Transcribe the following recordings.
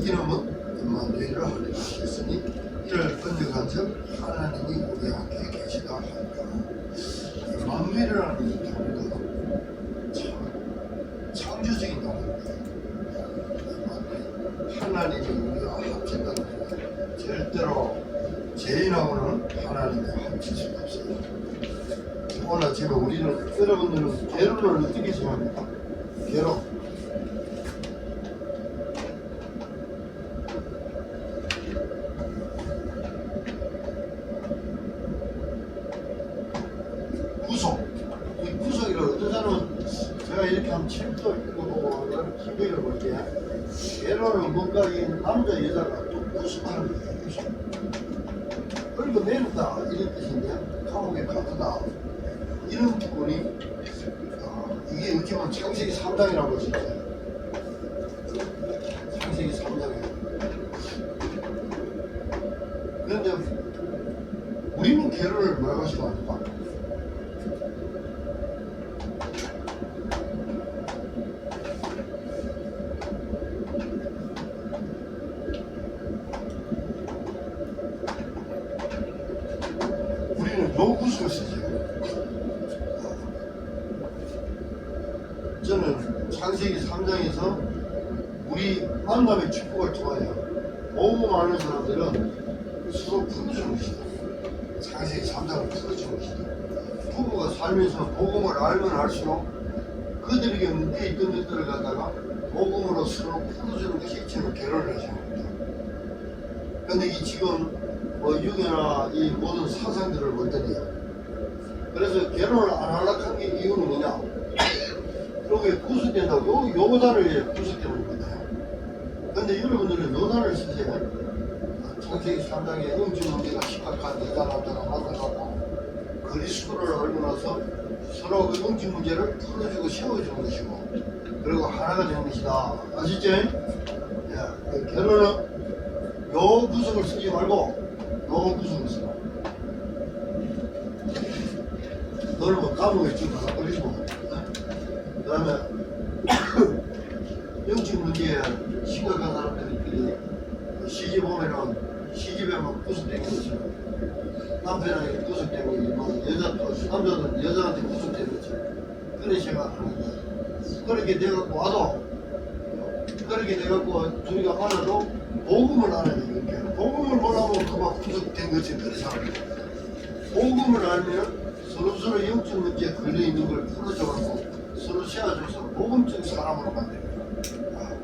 이름은 임마누엘을 하겠으니 이를 번역한즉 하나님이 우리와 함께 계시다 하니라. 임마누엘이라는 이 단어가 참 창조적인 단어입니다. 하나님이 우리와 합친다는 것, 절대로 죄인하고는 하나님이 합칠 수가 없어요. 오늘 제가 여러분들은 결혼을 어떻게 생각합니까? 결혼. 구속. 이 구속이라 어떤 사람은 제가 이렇게 한 7도 읽어보고 기백을 볼 때 결혼은 뭔가 이 남자 여자가 또 구속하는 거예요. 구속. 그러니까 내놓다 이런 뜻인데 감옥에 가두다 이런 부분이 이게 어찌보면 창세기 3장이라고 볼 수 있어요. 창세기 3장이에요. 그런데 우리는 결혼을 뭐라고 생각합니까? 우리는 요구수를 쓰죠. 저는 창세기 3장에서 우리 만남의 축복을 통하여 복음하는 사람들은 서로 풀어주는 것이다. 창세기 3장을 풀어주는 것이다. 부부가 살면서 복음을 알면 알수록 그들에게 문제있던 것들을 갖다가 복음으로 서로 풀어주는 것이 저는 결혼을 하는 겁니다. 그런데 이 지금 유교나 이 모든 사상들을 볼 때는 그래서 결혼을 안 하려고 한 게 이유는 뭐냐? 그러게 구속된다고 요단을 구속되는 겁니다. 그런데 여러분들은 요단을 쓰세요. 창세기 3장에 영적 문제가 심각한 여자 남자가 만나갖고 그리스도를 알고 나서 서로 그 영적 문제를 풀어주고 세워주는 것이고 그리고 하나가 되는 것이다. 아시죠? 그 결혼은 요 구속을 쓰지 말고 요 구속을 쓰라. 너는 뭐 감옥에 지금 가서 버리고 그 다음에 영적 문제에 심각한 사람들끼리 시집 오면은 시집에만 구속되는 것이 남편에게 구속되는 거지 남자는 여자한테 구속되는 거지 그런 생각하는 거야. 그렇게 돼갖고 와도 그렇게 돼갖고 둘이가 만나도 복음을 알아야 되니까 복음을 몰라면 그만 구속된 거지 그런 사람이야. 복음을 알면 서로서로 영적 문제에 걸려있는 걸 풀어줘갖고 서로 세워줘서 복음적 사람으로 만드는 거야.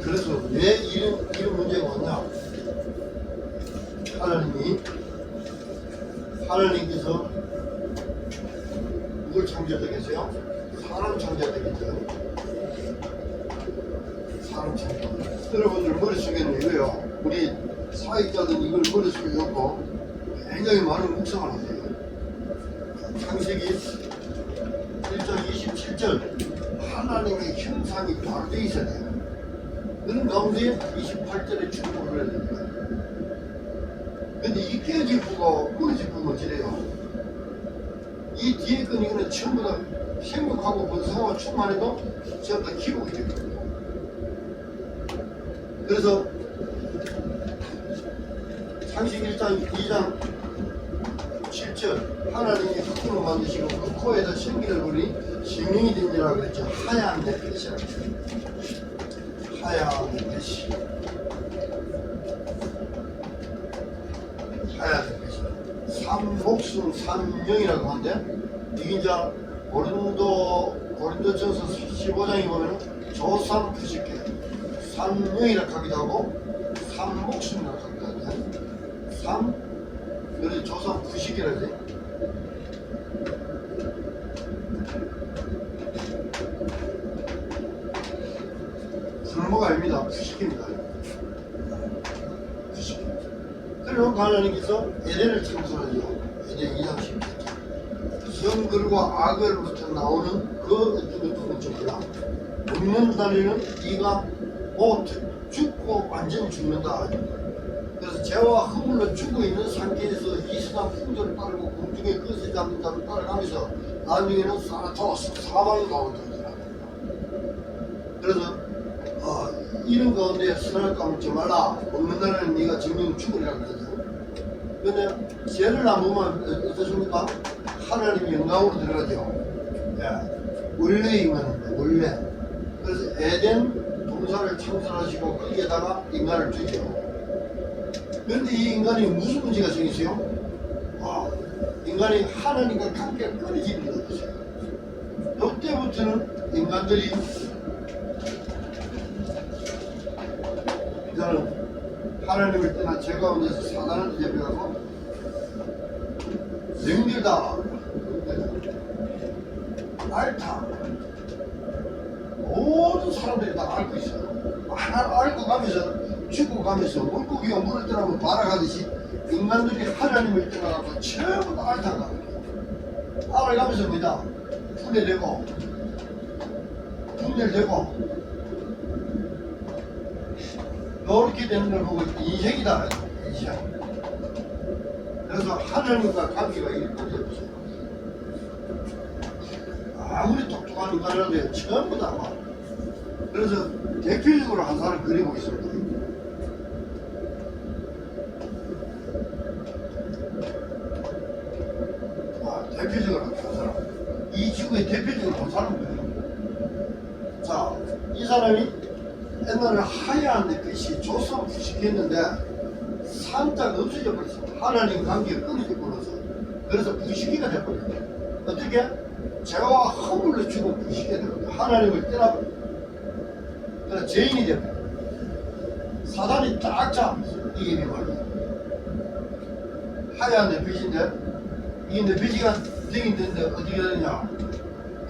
그래서 왜 이런 문제가 왔냐? 하나님께서 누굴 창조하겠어요? 사람 창조하겠죠. 사람 창조. 여러분들 머릿속에는 이거요. 우리 사역자들은 이걸 머릿속에 넣고 굉장히 많은 묵상을 하세요. 창세기 1장 27절 하나님의 형상이 바로 되어 있어야 돼요. 그런 가운데 28절에 축복을 해야 됩니다. 근데 이 깨질 부가 무너질 부가 어찌래요? 이 뒤에 건 이거는 전부 다 생각하고 번성하고 충만해도 전부 다 기록이 됩니다. 그래서 창세기 1장 2장 7절 하나님이 흙으로 만드시고 그 코에다 생기를 부리 생명이 된지라 그랬죠. 하얀 햇빛이라고 했어요. 하얀 햇빛이 하얀 햇빛이 삼목숨 삼명이라고 하는데 이게 이제 고린도전서 15장에 보면 조삼 부식해 삼명이라고 하기도 하고 삼목숨이라고 하기도 하는데 그래서 조삼 부식이라 하지. 불모가 아닙니다. 부식입니다. 부식. 그리고 하나님께서 에덴을 창조하죠. 에덴 2장 10절. 성글과 악을부터 나오는 그 어떤 것들은 없는 다리는 네가 못 죽고 완전히 죽는다. 그래서 죄와 허물로 죽어 있는 상태에서 이스라엘 풍조를 따르고 공중의 것을 잡는 자를 따라가면서 나중에는 사망이 가운데 그래서 이런 가운데 선을 까먹지 말라. 없는 날에는 네가 정령 죽으리라 그러죠. 근데 죄를 안 보면 어떻습니까? 하나님 영광으로 들어가죠. 예. 원래 인간입니다. 원래. 그래서 에덴 동산을 창설하시고 거기에다가 인간을 주죠. 그런데 이 인간이 무슨 문제가 생기세요? 인간이 하나님과 관계가 끊어지는 게 없어요. 이때부터는 인간들이 이제는 하나님을 떠나 죄 가운데서 사단한테 잡혀가고 능들다 앓다 모든 사람들이 다 앓고 있어요. 앓고 가면서 죽어가면서 물고기가 물을 떠나면 발아가듯이 인간들이 하나님을 떠나가고 전부 다 앓다가 앓아가면서 뭐다 분해되고 분열되고 이렇게 되는 걸 보고 인생이다. 인생. 그래서 하나님과 관계가 이렇게 없어요. 아무리 똑똑한 인간이라도 전부 다 막. 그래서 대표적으로 한 사람 그려보겠습니다. 대표적으로 한 사람. 이 지구의 대표적으로 한 사람 그립니다. 자, 이 사람이 옛날에 하얀 햇빛이 조선 부식했는데 산자가 없어져 버렸어. 하나님 관계가 끊어져 버려서. 그래서 부식이가 돼버렸어. 어떻게? 죄와 허물로 죽은 부식이 돼버렸어. 하나님을 떠나버렸어. 그래서 죄인이 돼버렸어. 사단이 딱 잡았어. 이게 말이야. 하얀 햇빛인데 이 햇빛이가 생긴데 어떻게 되느냐?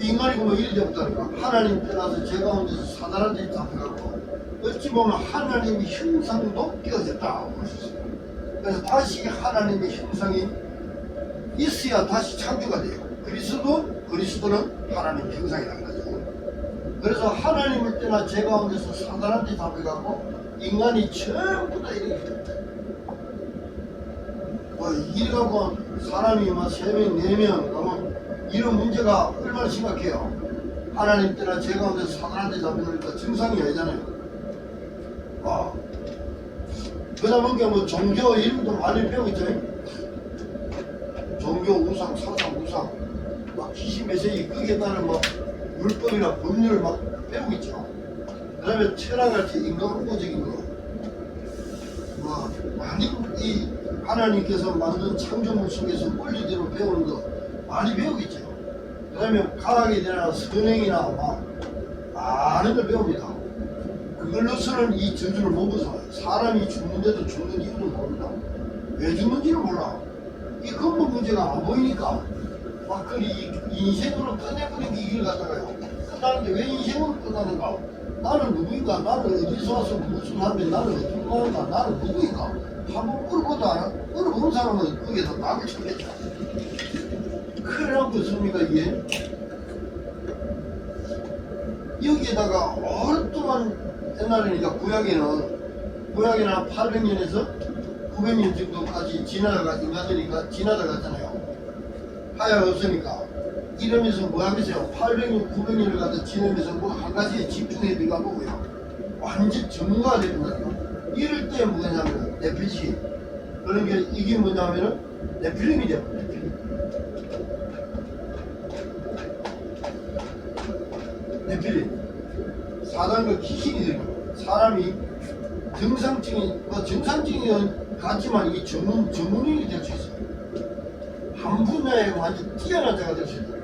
인간이 그러면 이리 되었다니까. 하나님 떠나서 죄 가운데서 사단한테 잡혀가고 어찌 보면 하나님의 형상도 깨어졌다고 볼 수 있어요. 그래서 다시 하나님의 형상이 있어야 다시 창조가 돼요. 그리스도는 하나님의 형상이라는 거죠. 그래서 하나님을 떠나 죄 가운데서 사단한테 잡혀가고 인간이 전부 다 이렇게 됩니다. 이래갖고 사람이 막 3명, 4명 가면 이런 문제가 얼마나 심각해요. 하나님 떠나 죄 가운데서 사단한테 잡혀가니까 증상이 아니잖아요. 그러다 보니까 뭐 종교 이름도 많이 배우겠죠. 종교 우상, 사상 우상, 막 귀신 메시지 거기에 따른 뭐 율법이나 법률을 막 배우겠죠. 그 다음에 철학같이 인간론적인 거, 뭐 많이 이 하나님께서 만든 창조물 속에서 원리대로 배우는 거 많이 배우겠죠. 그 다음에 과학에 대한 선행이나 막 많은 걸 배웁니다. 그걸로서는 이 저주를 못 벗어나요. 사람이 죽는데도 죽는 이유를 모릅니다. 왜 죽는지를 몰라. 이 근본 문제가 안 보이니까 막 이 인생으로 끝내버린 이 길을 갔다가요. 끝나는데 왜 인생으로 끝나는가? 나는 누구인가? 나는 어디서 와서 무슨 하는데 나는 어떻게 가는가? 나는 누구인가? 한번 물어보도 안 하고 물어보는 사람은 거기에서 낙을 쳤겠죠. 그래놓고 씁니까 이게? 여기에다가 오랫동안 옛날에니까 구약에는 한 800년에서 900년 정도까지 지나다가 인간들이니까 지나다갔잖아요. 하야가 없으니까 이러면서 뭐 하겠어요? 800년, 900년을 갖다 지내면서 뭐 한 가지에 집중해 들어가 보고요. 완전 전문가가 되는거예요. 이럴 때 뭐냐면 네필이 그런 게 이게 뭐냐면은 네필림이 돼요. 네필림. 사단과 귀신이 되는 사람이 정상적인 같지만 이게 전문인이 될 수 있어요. 한 분야에 완전 뛰어난 자가 될 수 있어요.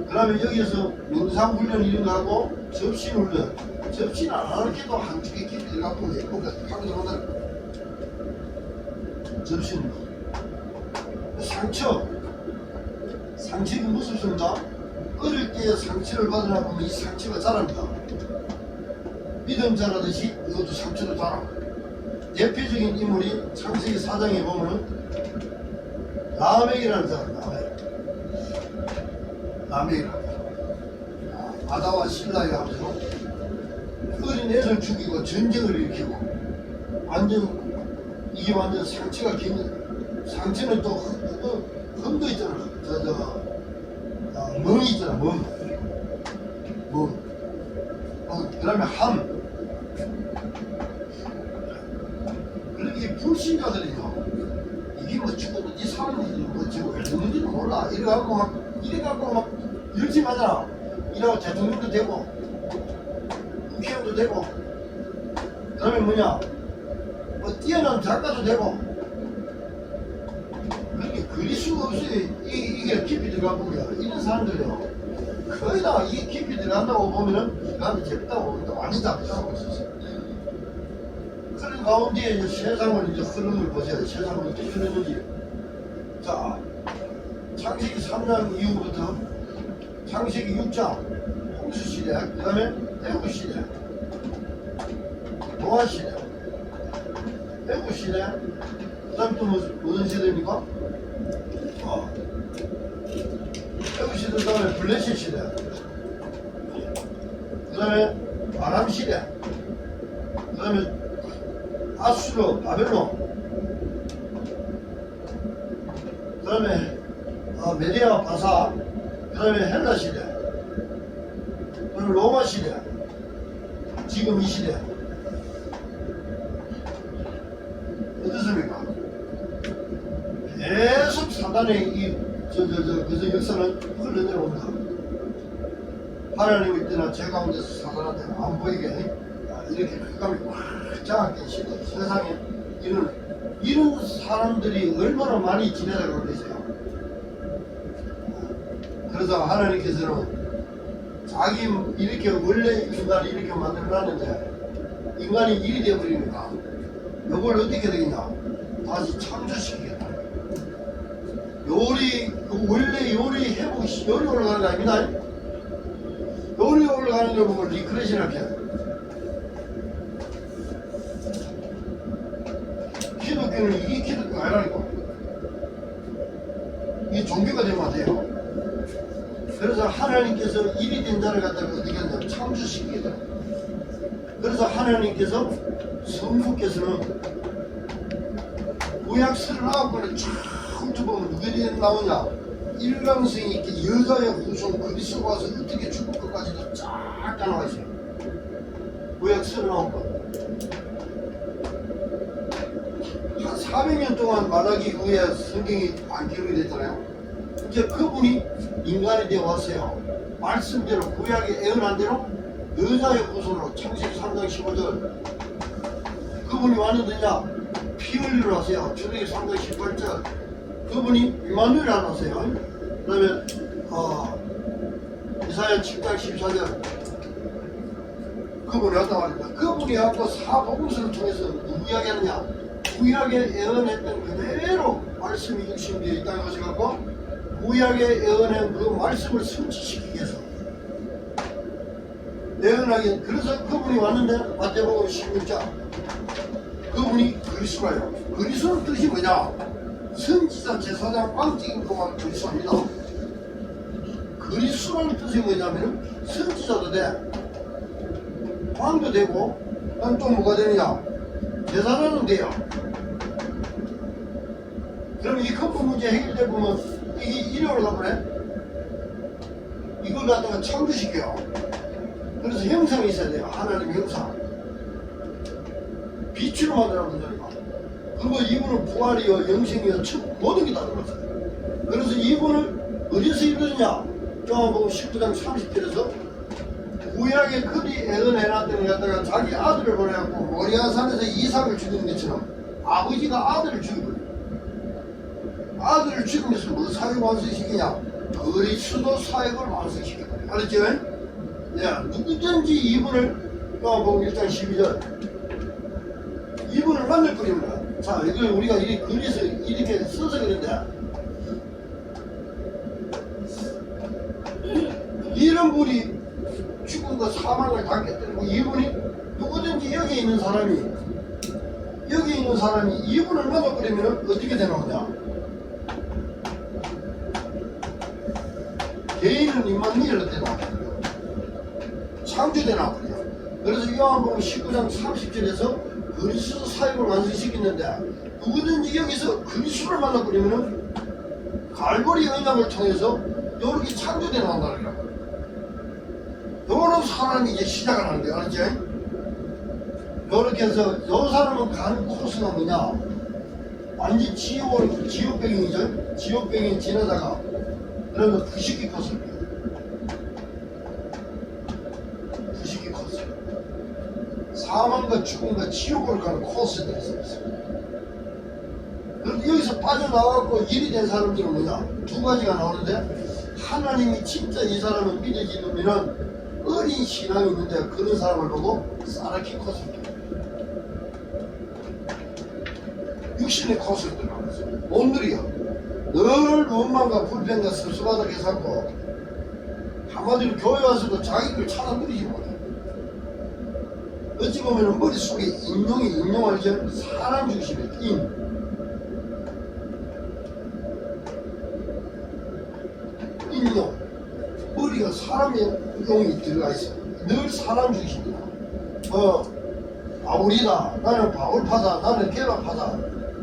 그러면 여기에서 명상훈련 이런 거 하고 접신훈련, 접신 안 하게도 한쪽에 깊이 들어가고 예쁘게 하고 들어간다는 거예요. 접신훈련. 상처가 무섭습니다. 어릴 때 상처를 받으나 보면 이 상처가 자랍니다. 믿음 자라듯이 이것도 상처도 자라. 대표적인 인물이 창세기 4장에 보면은 라멕이라는 사람 나와요. 라멕이라는 사람. 아다와 신라에 하면서 어린 애를 죽이고 전쟁을 일으키고 이게 완전 상처가 긴 상처는 또 흠도 있잖아. 멍이 있잖아. 멍. 그 다음에 함. 그렇게 불신자들이요. 이게 뭐 죽어도 이 사람들이 뭐 지금 왜 죽는지도 몰라. 이래갖고 막 열심히 하잖아. 이래갖고 대통령도 되고, 국회의원도 되고, 그 다음에 뭐냐, 뭐 뛰어난 작가도 되고, 그렇게 그릴 수가 없어요. 이게 깊이 들어가 보면, 이런 사람들이요. 거의 다 이게 깊이 들어간다고 보면은, 나한테 재밌다고 보면 완전 답답하고 있었어요. 그런 가운데 이제 세상을 이제 흐름을 보세요. 세상을 어떻게 흐르는지. 자, 창세기 3장 이후부터 창세기 6장 홍수 시대, 그 다음에 애굽 시대, 노아 시대, 애굽 시대, 그 다음에 또 무슨 시대입니까? 애굽 시대, 그 다음에 블레셋 시대, 그 다음에 아람 시대, 그 다음에 아수르, 바벨론, 그 다음에 메디아 바사, 그 다음에 헬라 시대, 그리고 로마 시대, 지금 이 시대. 어떻습니까? 계속 사단의 그 역사는 흘러내려옵니다. 하나님의 때나 제 가운데서 사단한테 안 보이게 이렇게 흑감이 꽉 장악된 시대. 세상에 이런 사람들이 얼마나 많이 지내다가 계세요. 그래서 하나님께서는 자기 이렇게 원래 인간을 이렇게 만들어놨는데 인간이 일이 되어버리니까 이걸 어떻게 되겠냐, 다시 창조시키겠다. 원래 요리 회복이 요리 올라가는 거 아닙니다. 요리 올라가는 걸 보면 리크레이션을 해요. 기독교는 이게 기독교가 아니라니까. 이게 종교가 되면 안 돼요. 그래서 하나님께서 일이 된 자를 갖다가 어떻게 한다면 창조시키게 돼요. 그래서 하나님께서 성부께서는 구약 39권을 쫙 훑어보면 누구에 나오냐, 일강성이 있게 여자의 후손 그리스도가 와서 어떻게 죽을 것까지도 쫙 다 나와 있어요. 구약 39권. 한 400년 동안 말하기 후에 성경이 안 기록이 됐잖아요. 이제 그분이 인간이 되어 왔어요. 말씀대로 구약에 애언한 대로 여자의 후손으로 창세기 3장 15절 그분이 왔는데냐, 피 흘리러 왔어요. 출애굽기 3장 18절 그분이 임마누엘 안 왔어요. 그 다음에 이사야 7장 14절 그분이 왔다 말입니다. 그분이 왔고 사복음서를 통해서 누구 이야기하느냐, 구약에 예언했던 그대로 말씀이 육신되어 있다는 것을 갖고 구약에 예언한 그 말씀을 성취시키기 위해서 예언하기. 그래서 그분이 왔는데 마태복음 16장 그분이 그리스도예요. 그리스도의 뜻이 뭐냐, 선지자 제사장 왕적인 그만 그리스도입니다. 그리스도의 뜻이 뭐냐면 선지자도 돼, 왕도 되고, 또 뭐가 되느냐, 제사장은 돼요. 그럼 이 근본 문제 해결돼 보면 이게 이리 올라가네. 이걸 갖다가 창조시켜요. 그래서 형상이 있어야 돼요. 하나님 형상. 빛으로 만들어 본다니까. 그리고 이분은 부활이요, 영생이요, 모든 게 다 들어갔어요. 그래서 이분을 어디서 이루느냐? 요한복음 19장 30절에서 구약에 그리 애언해놨더니 갖다가 자기 아들을 보내갖고 모리아산에서 이삭을 죽이는 것처럼 아버지가 아들을 죽여버려요. 아들을 죽이면서 뭐 사역을 완성시키냐? 그리스도 사역을 완성시켜버려요. 알았죠? 예, 누구든지 이분을 요한복음 1장 12절 이분을 만날 거입니다. 자, 이걸 우리가 이렇게 그려서 이렇게 써서 그런데 이런 분이 죽음과 사망을 당했던 이분이 누구든지 여기 있는 사람이 이분을 만나버리면 어떻게 되느냐? 개인은 임마누엘로 되나? 창조되나 버려. 그래서 요한복음 19장 30절에서 그리스도 사역을 완성시켰는데 누구든지 여기서 그리스도를 만나버리면 갈보리 언약을 통해서 이렇게 창조되나 한다는 거야. 요런 사람이 이제 시작을 하는 거야. 알았지? 요렇게 해서 요 사람은 가는 코스가 뭐냐? 완전 지옥병이죠? 지옥병이 지나다가 그러면 부식기 코스를 가요. 부식기 코스. 사망과 죽음과 지옥을 가는 코스들이 있어요. 그런데 여기서 빠져나와갖고 일이 된 사람들은 뭐냐? 두 가지가 나오는데, 하나님이 진짜 이 사람을 믿어지려면 어린 신앙이 있는데 그런 사람을 보고 사라키 코스를 가요. 육신의 코스를 들어가면서 못 누리요. 늘 원망과 불평과 섭섭하다 해서고, 한마디로 교회 와서도 자기를 찾아 누리지 못해. 어찌 보면 머릿속에 인용하죠. 사람 중심의 인용. 머리가 사람의 용이 들어가 있어. 늘 사람 중심이야. 바울이다. 나는 바울파다. 나는 게라파다.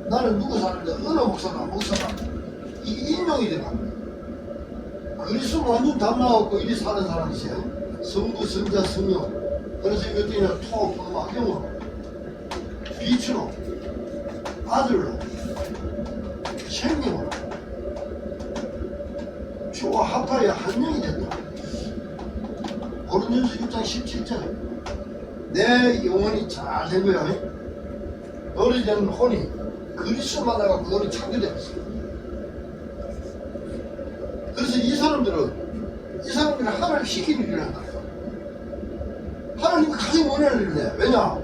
나는 누구 사는데 어느 목사다. 이게 인용이 들어간 거야. 그리스도 완전 담나갖고 이리 사는 사람이 있어요. 성부, 성자, 성령. 그래서 이것들이 토, 분마, 영으로, 빛으로, 아들로, 생명으로, 주와 합하여 한 명이 됐다. 고린도전서 6장 17절. 내 영혼이 잘 된 거야. 너를 되는 혼이 그리스도 만나갖고 너를 창조되었어. 그래서 이 사람들은 하나님 시키는 일을 한다. 하나님이 가장 원하는 일을 해. 왜냐?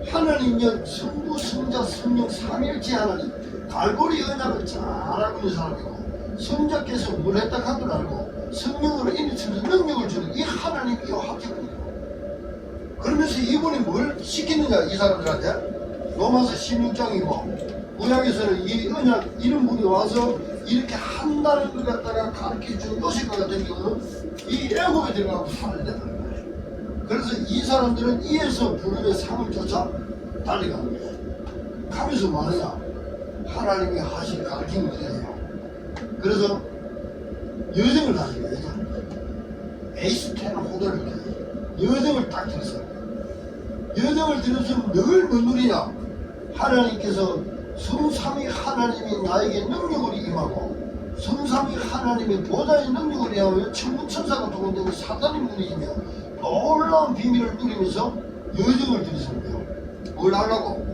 하나님은 성부, 성자, 성령, 삼일체 하나님, 갈보리 언약을 잘 알고 있는 사람이고, 성자께서 뭘 했다 하도 알고, 성령으로 인해서 능력을 주는 이 하나님이 합격입니다. 그러면서 이분이 뭘 시키느냐, 이 사람들한테? 로마서 16장이고, 구약에서는 이 언약, 이런 분이 와서 이렇게 한다는 것 갖다가 가르쳐 준 요셉과 같은 경우는 이 애국에 들어가고 살아야 된다는 거예요. 그래서 이 사람들은 이에서 부름의 상을 쫓아 달려가는 거예요. 가면서 뭐하느냐? 하나님이 하신 가르침을 드려요. 그래서 여정을 다니는 거예요. 에이스테나 호도를 들어요. 여정을 딱 들었어요. 여정을 들었으면 늘 뭔 누리냐? 하나님께서 성삼위 하나님이 나에게 능력을 임하고, 성삼위 하나님의 보좌의 능력을 임하며 천군천사가 동원되고 사단이 무너지며 놀라운 비밀을 누리면서 여정을 들이습니다. 뭘 하려고?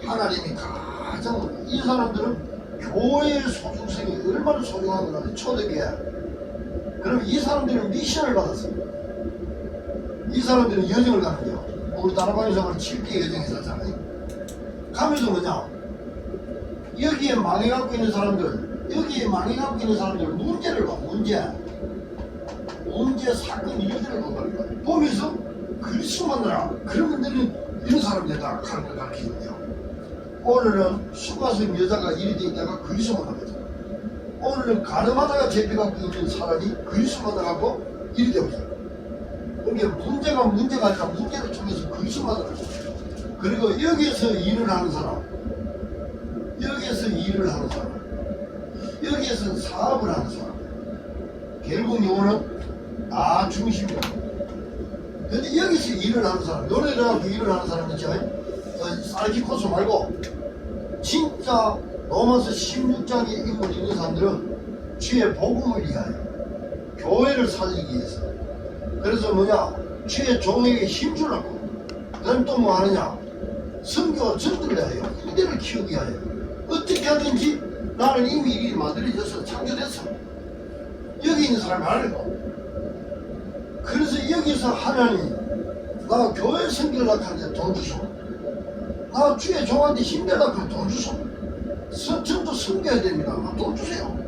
하나님이 가장, 이 사람들은 교회의 소중성이 얼마나 소중한 건지 초대교회. 그럼 이 사람들은 미션을 받았어요. 이 사람들은 여정을 가는 거예요. 우리 다락방에서 7개 여정이 있었잖아요. 가면서 뭐냐? 여기에 망해갖고 있는 사람들, 문제를 봐. 문제, 사건, 일들을 본다는 거야. 보면서 그리스도 만나라. 그러면 너는 이런 사람들다 가는 걸 가르치거든요. 오늘은 수가성 여자가 일이 돼 있다가 그리스도 만나거든. 오늘은 가늠하다가 잡혀갖고 있는 사람이 그리스도 만나갖고 일이 되거든. 그러니까 문제가 아니라 문제를 통해서 그리스도 만나는 거야. 그리고 여기에서 일을 하는 사람, 여기에서 사업을 하는 사람, 결국 요거는 나 중심이야. 근데 여기서 일을 하는 사람, 노래를 하고 일을 하는 사람 있죠? 사이키 코스 말고 진짜 로마서 16장의 인물 있는 사람들은 주의 복음을 위하여, 교회를 살리기 위해서. 그래서 뭐냐? 주의 종에게 힘주라고. 그럼 또 뭐 하느냐? 선교와 전도를 하여 후대를 키우기 위하여. 어떻게 하든지 나는 이미 일이 만들어져서 창조됐어. 여기 있는 사람이 알고. 그래서 여기서 하나님, 나 교회 선교를 하는데 돈 주소. 나 주의 종한테 힘내라고 돈 주소. 전도 선교해야 됩니다. 돈 주세요.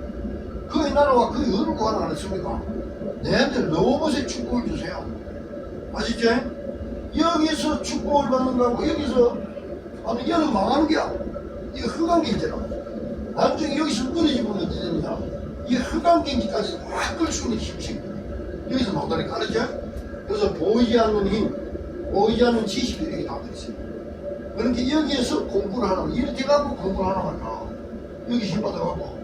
그의 나라와 그의 의를 구하라 안 했습니까? 내한테 로봇의 축복을 주세요. 아시죠? 여기서 축복을 받는 거하고 여기서 얘는 망하는 게야. 이거 흑안경제라. 나중에 여기서 무너지면 어떻게 되느냐? 이 흑안경지까지 확 끌 수 있는 힘이 여기서 나오다니 까르죠? 그래서 보이지 않는 힘, 보이지 않는 지식들이 다 들었어요. 그러니까 여기에서 공부를 하라고, 이렇게 갖고 공부를 하라 말까? 여기 힘 받아갖고,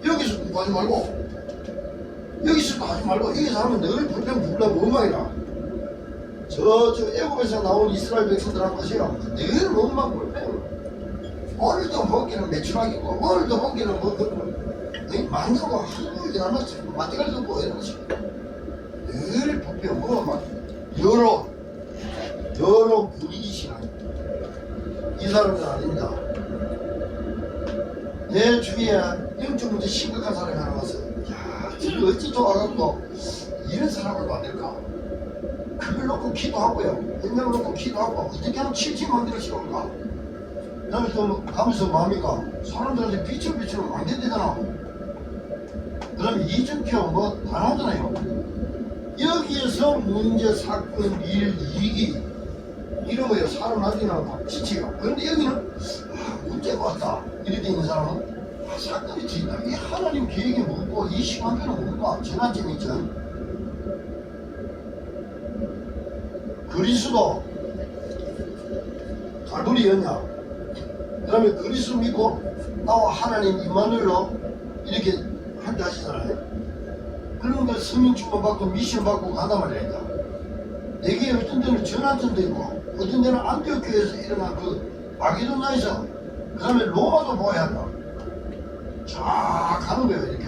여기서 공부하지 말고, 여기서도 하지 말고, 여기서 하면 늘 불평 불나 원망이라. 저 애굽에서 나온 이스라엘 백성들하고 하세요. 늘 몸만 불pe요. 오늘도 먹기는 매출하겠고 오늘도 먹기는 뭐 만나고 하루에 안 왔어요. 마찬가지로 뭐 이런 식으로 늘 불pe요. 뭐막 여러 분위기시나 이 사람은 아닙니다. 내 주위에 영적 문제 심각한 사람이 하나 왔어요. 야, 저를 어찌 좋아갖고 이런 사람을 만들까? 그걸 놓고 기도하고요. 생명을 놓고 기도하고 어떻게 하면 칠칠 만들어 시올까? 그다음에 또 가면서 마음이가 사람들한테 빛을 비추면 안 되잖아. 그다음에 이준표 뭐 다 나오잖아요. 여기에서 문제, 사건, 일, 이익이 이런 거예요. 사람 나중에 지치가. 그런데 여기는 문제가 왔다. 이렇게 있는 사람은 사건이 뒤있다. 이 하나님 계획이 뭐고 이 시간표는 뭔가 전환점이 있죠. 그리스도 갈보리였냐? 그 다음에 그리스도 믿고 나와 하나님 임마누엘로 이렇게 함께 하시잖아요. 그러니까 성령 충만 받고 미션 받고 간단 말이야. 내게 어떤 데는 전환점도 있고 어떤 데는 안디옥 교회에서 일어난 그 마게도나에서 그 다음에 로마도 보아야 한다. 쫙 가는 거예요. 이렇게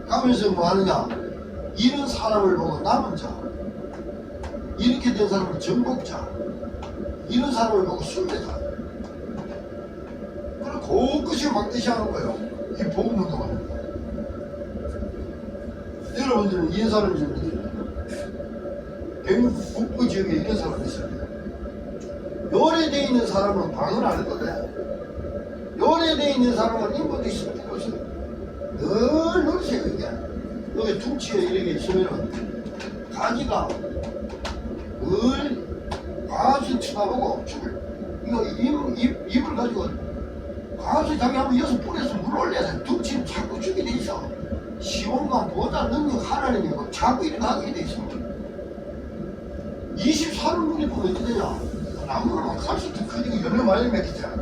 가면서 뭐 하느냐, 이런 사람을 보고 남은 자, 이렇게 된 사람을 정복자, 이런 사람을 보고 순례자. 그걸 곳곳이 막듯이 하는 거예요. 이 복음 운동하는 거. 여러분들은 이런 사람이 좀 믿어요. 경북 북부 지역에 이런 사람이 있어요. 요래되어 있는 사람은 방을 안 해도 돼. 요래되어 있는 사람은 인본도 있을 필요 없어요. 늘 노리세요. 이게 여기 둥치에 이렇게 있으면은 가지가 늘 가수 쳐다보고 이거 입을 가지고 가수 자기 한번 여기서 뿌려서 물 올려야 돼. 둥치는 자꾸 죽게 돼 있어. 시온과 보다 능력 하나님이고 자꾸 이렇게 하게 돼 있어. 24를 눈이 보면 어떻게 되냐? 나무는 막 칼수도 커지고 열매 많이 맺히잖아.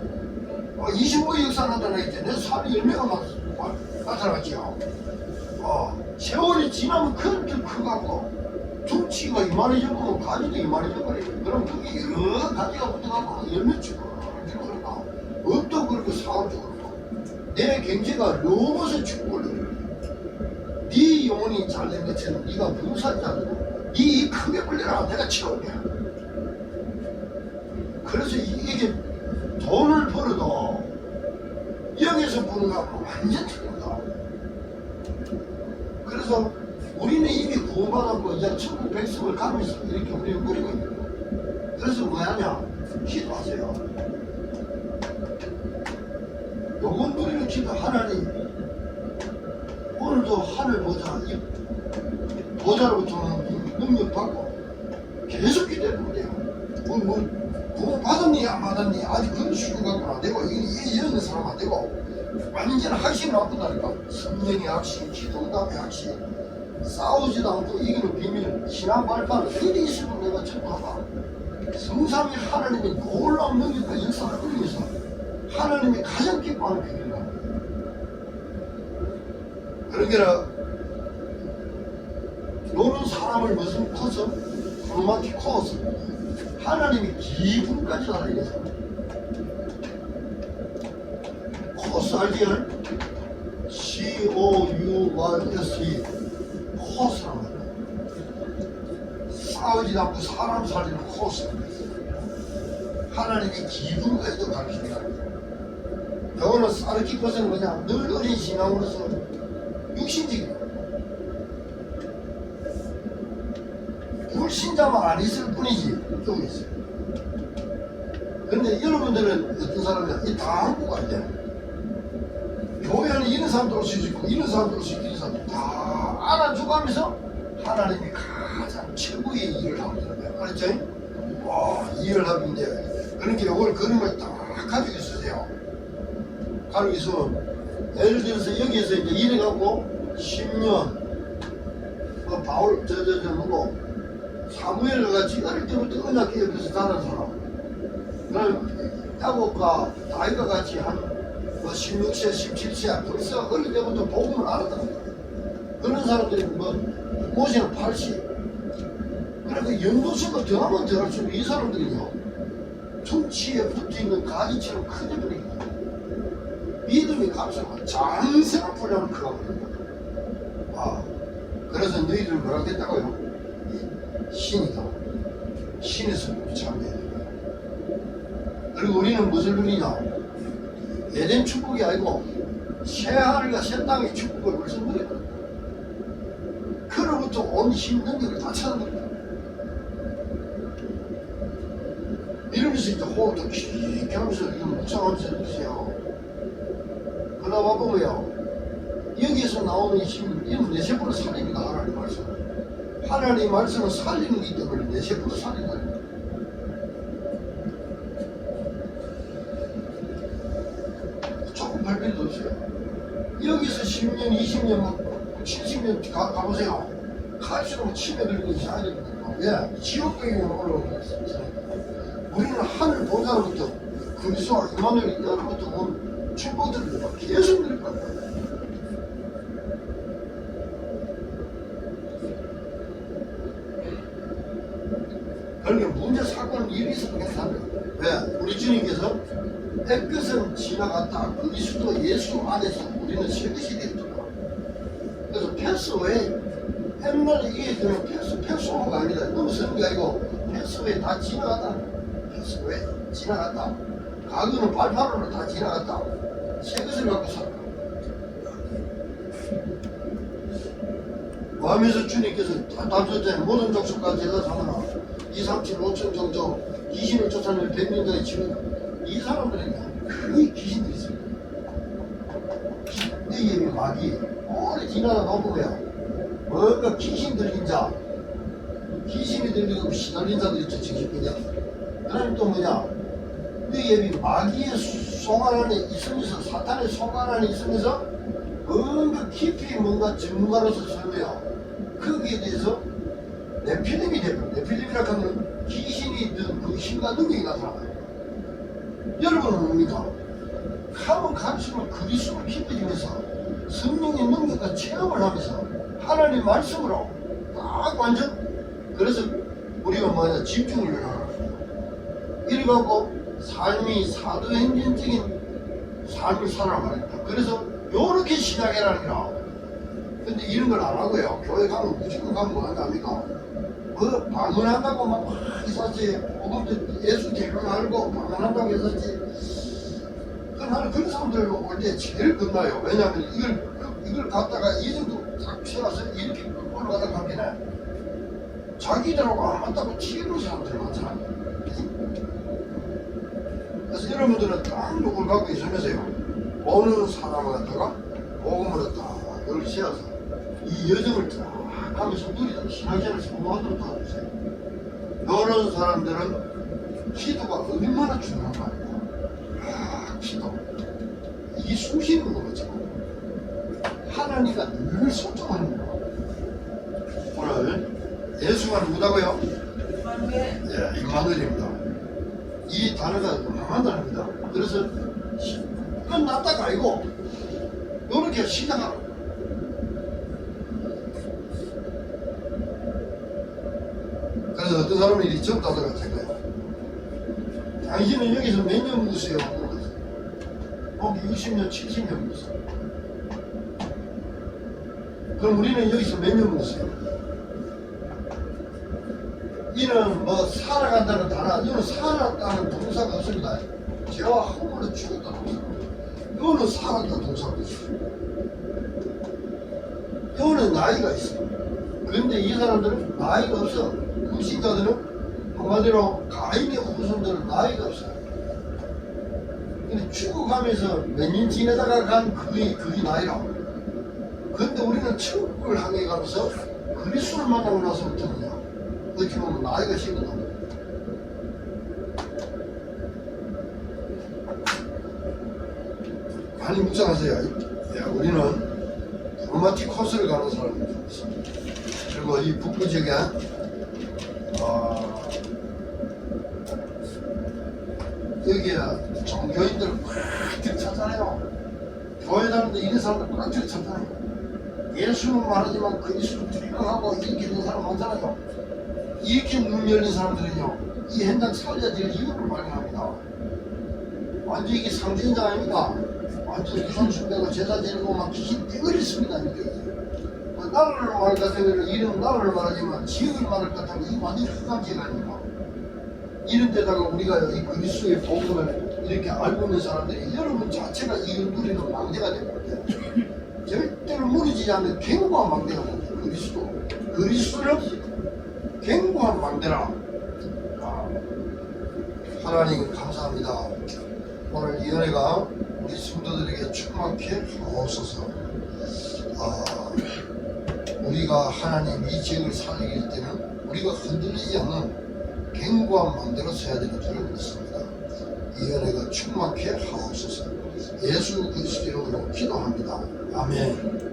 25의 역사 나타나 있지. 내 살이 열매가 막 나타났지요. 세월이 지나면 그렇게 커갖고 둥치가 이만해졌고 가지도 이만해져버려. 그럼 그게 여러 가지가 붙어갖고 열매 치고 그러니까 업도 그렇고 사업도 그렇고 내 경제가 로봇에 축구를 네 영혼이 잘된 것처럼 네가 봉사하지 않고 네 크게 벌려라 내가 채울게. 그래서 이게 돈을 벌어도 여기서 버는 거하고 완전 틀립니다. 그래서 우리는 이미 구원받았고 이제 천국 백성을 가면서 이렇게 우리는 누리고 있는 거예요. 그래서 뭐 하냐? 기도하세요. 요건 누리는 기도. 하나님 오늘도 하늘 보자 이 보자로부터 능력 받고 계속 기도해보면 돼요. 구원 받았니 안 받았니 아직 그런 수준 갖고는 안 되고 이런 사람 안 되고 완전 확신을 갖고다니까. 성령의 확신, 기도감의 확신, 싸우지도 않고 이기는 비밀, 신앙 발판 어디 있으면 내가 전부하다. 성삼위 하나님의 놀라운 능력과 역사를 흘리면서 하나님이 가장 기뻐하는 비밀이다. 그러니까 노는 사람을 무슨 커서 로마티 코스 하나님이 기분까지 알아. 이래서 코스 알지? C-O-U-R-S-E 코스란 말이야. 싸우지 않고 사람 살리는 코스. 하나님이 기분까지도 가르칩니다. 영어는 사르키코스는 그냥 늘 어린 신앙으로서 육신적인 불신자만 안 있을 뿐이지 좀 있어요. 근데 여러분들은 어떤 사람이냐? 이 다 한국 아니야. 교회는 이런 사람도 올 수 있고 이런 사람도 올 수 있고 이런 사람도 다 알아주가면서 하나님이 가장 최고의 일을 하고 있는 거야. 알았죠? 일을 하고 이제 그러니까 이걸 그림을 딱 가지고 있으세요. 가지고 있으면 예를 들어서 여기에서 이제 일해갖고 10년 바울 누구 사무엘과 같이 어릴 때부터 언약계 옆에서 자란 사람. 그럼 야곱과 다윗과 같이 한 16세, 17세 벌써 어릴 때부터 복음을 알았다는 거예요. 그런 사람들이 모세는 80. 그러니까 연도수가 더하면 더할수록 이 사람들이요 정치에 붙어있는 가지처럼 커져버립니다. 믿음의 값은 장세가 풀려면 커버립니다. 그래서 너희들 뭐라 했다고요? 신이다. 신의 성품이 참돼야 됩니다. 그리고 우리는 무슨 누리냐? 에덴 축복이 아니고 새하늘과 새 땅의 축복을 벌써 누리거든요. 그로부터 온 힘, 능력을 다 찾는 겁니다. 이러면서 이제 호흡도 깊게 하면서 이거 묵상하면서 해주세요. 그러다 보면요, 여기에서 나오는 힘, 이런 내 세포를 살립니다. 하나님 말씀. 하나님 말씀을 살리는 게 때문에 내 세포를 살린다. 조금 할 필요도 없어요. 여기서 10년, 20년, 70년 가보세요. 갈수록 치매 들고 이상해야 됩니다. 왜? 지옥경에는 올라오는 있습니다. 우리는 하늘 보좌로부터 그리스도와 이마누엘 이하로부터 온 축복들을 계속 누릴 겁니다. 그러니까 문제 사건은 일이 있어도 괜찮아요. 왜? 우리 주님께서 옛것은 지나갔다. 그리스도 예수 안에서 우리는 새 것이 됐다. 그래서 패스웨이, 옛날에 이게 되면 패스오버가 아니다. 너무 쓰는 게 아니고 패스웨이 다 지나갔다. 패스웨이 지나갔다. 과거는 발판으로 다 지나갔다. 새 것을 갖고 살아. 하면서 주님께서 단소때 모든 족속과 제가 삼아라. 2, 3, 7, 5천 정도 귀신을 쫓아내는 100년자의 치는 이 사람들에게 거의 귀신들이 있습니다. 내 이름이 마귀 오래 지나다 놓고요. 뭔가 귀신 들린 자, 귀신이 들리고 시달린 자들이 있죠. 지키냐. 그다음에 또 뭐냐, 내 이름이 마귀의 송환 안에 있으면서, 사탄의 송환 안에 있으면서 뭔가 깊이 뭔가 전문가로서 설명해요. 거기에 대해서 네필림이 되고, 네필림이라고 하면 귀신이 든 그 힘과 능력이 나타나요. 여러분은 뭡니까? 가면 갈수록 그리스도를 깊어지면서 성령의 능력과 체험을 하면서 하나님 말씀으로 딱 완전, 그래서 우리가 뭐냐, 집중을 하라. 이래갖고 삶이 사도행전적인 삶을 살아가니까. 그래서 요렇게 시작해라는 거라. 근데 이런 걸 안 하고요. 교회 가면 무조건 가면 뭐 한답니까? 뭐 방문한다고 막 했었지. 복음도 예수 개명 알고 방문한다고 했었지. 나는 그런 사람들 올 때 제일 겁나요. 왜냐하면 이걸 갖다가 이 정도 딱 세워서 이렇게 올라가다 가면 자기들하고 안 맞다고 튀는 사람들이 많잖아요. 그래서 여러분들은 딱 누굴 갖고 있으면서요, 어느 사람을 갖다가 복음으로 딱 이렇게 세워서 이 여정을 쫙 하면서 누리다 신앙생활을 성공하도록 도와주세요. 이런 사람들은 기도가 얼마나 중요한 거 아닙니까? 기도. 이게 숨쉬는 거죠. 하나님과 늘 소통하는 거. 오늘 예수가 누구다고요? 예, 임마누엘입니다. 이 단어가 강한 단어입니다. 그래서 끝났다가 아니고 이렇게 시작하라. 그래서 어떤 사람은 이리 적다더라 제가요. 당신은 여기서 몇 년 묵었어요? 뭐 60년, 70년 묵었어요. 그럼 우리는 여기서 몇 년 묵었어요? 이는 뭐 살아간다는 단어, 이는 살았다는 동사가 없습니다. 죄와 허물로 죽었다는 동사. 이거는 살았다는 동사가 있어요. 이거는 나이가 있어요. 그런데 이 사람들은 나이가 없어. 불신자들은 한마디로 가인의 후손들은 나이가 없어요. 근데 죽어가면서 몇 년 지내다가 간 그게 나이라. 근데 우리는 천국을 향해 가면서 그리스도를 만나고 나서부터는요, 어찌 보면 나이가 식거든. 많이 묵상하세요. 야, 우리는 로마틱 코스를 가는 사람이 있습니다. 그리고 이 북부 지역에 여기에 종교인들 막 들이쳤잖아요. 교회 다니는데 이런 사람들 막 들이쳤잖아요. 예수는 말하지만 그리스도 두려워하고 이렇게 된 사람 많잖아요. 이렇게 문 열린 사람들은요, 이 현장 살려야 될 이유를 발견합니다. 완전 이게 상징자 아닙니까? 완전 유산 숭배고 제사 지내고 막 귀신 떼버렸습니다. 나를 말 같은 이름 나를 말하지만 지역을 말할 것 같은 이 완전 흑암지가 아닙니까? 이런 데다가 우리가 이 그리스도의 복음을 이렇게 알고 있는 사람들이 여러분 자체가 이걸 누리는 망대가 됩니다. 절대로 무너지지 않는 견고한 망대가 됩니다. 그리스도는 견고한 망대라. 하나님 감사합니다. 오늘 이 은혜가 우리 성도들에게 충만케 하옵소서. 우리가 하나님 이 지역을 살리길 때는 우리가 흔들리지 않는 견고한 망대로 서야 되는 줄을 믿습니다. 이 은혜가 충만케 하옵소서. 예수 그리스도 이름으로 기도합니다. 아멘.